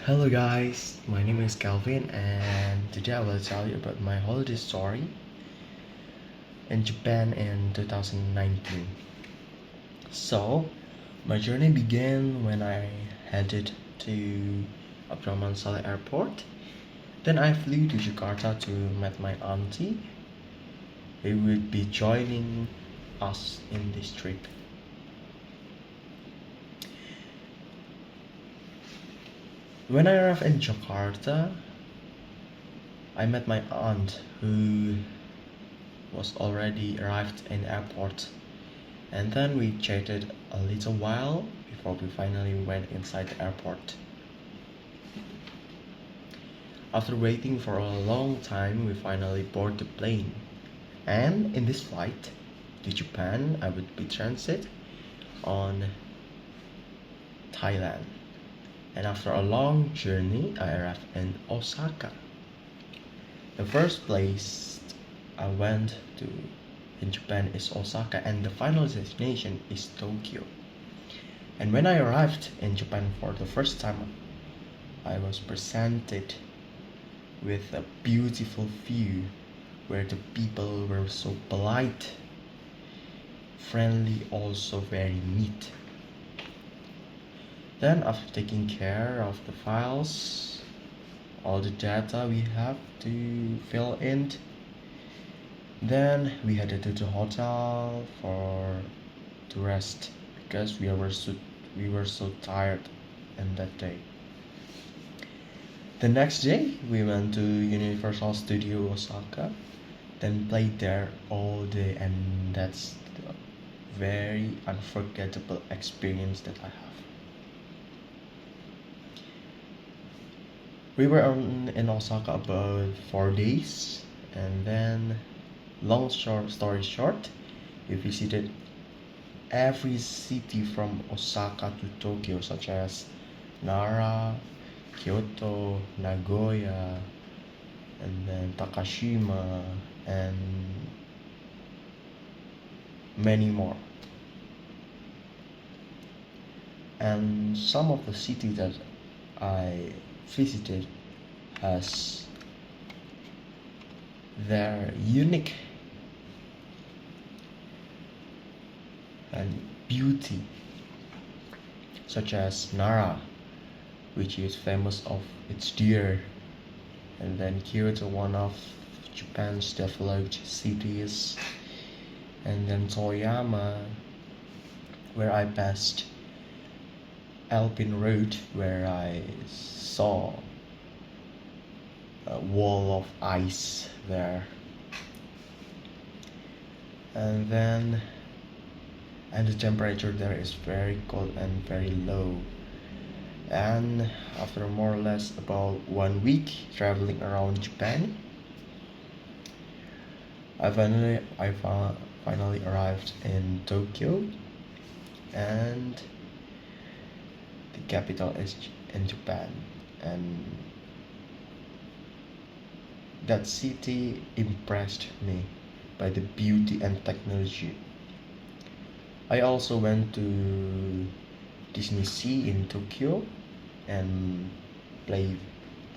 Hello guys, my name is Kelvin and today I will tell you about my holiday story in Japan in 2019. So, my journey began when I headed to Abdurrahman Saleh Airport. Then I flew to Jakarta to meet my auntie who would be joining us in this trip. When I arrived in Jakarta, I met my aunt who was already arrived in the airport, and then we chatted a little while before we finally went inside the airport. After waiting for a long time, we finally boarded the plane, and in this flight to Japan I would be transit on Thailand, and after a long journey I arrived in Osaka. The first place I went to in Japan is Osaka, and the final destination is Tokyo. And when I arrived in Japan for the first time, I was presented with a beautiful view where the people were so polite, friendly, also very neat. Then after taking care of the files, all the data we have to fill in, then we headed to the hotel to rest because we were so tired in that day. The next day we went to Universal Studio Osaka, then played there all day, and that's the very unforgettable experience that I have. We were in Osaka about 4 days, and then story short, we visited every city from Osaka to Tokyo, such as Nara, Kyoto, Nagoya, and then Takashima, and many more. And some of the cities that I visited has their unique and beauty, such as Nara, which is famous of its deer, and then Kyoto, one of Japan's developed cities, and then Toyama, where I passed Alpine Road, where I saw a wall of ice there, and the temperature there is very cold and very low. And after more or less about 1 week traveling around Japan, I finally arrived in Tokyo, and the capital is in Japan, and that city impressed me by the beauty and technology. I also went to Disney Sea in Tokyo and played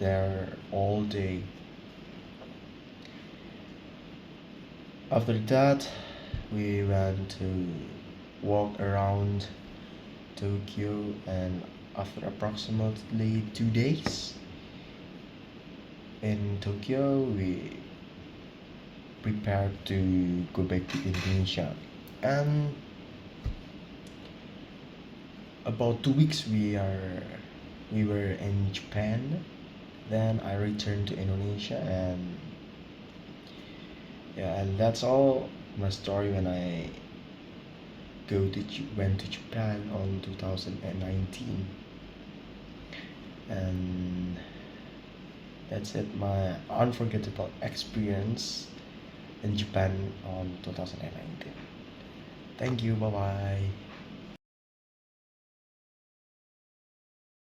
there all day. After that, we went to walk around Tokyo, and after approximately 2 days in Tokyo, we prepared to go back to Indonesia. And about 2 weeks we were in Japan. Then I returned to Indonesia, and yeah, and that's all my story when I went to Japan on 2019. And that's it, my unforgettable experience in Japan on 2019. Thank you, bye bye.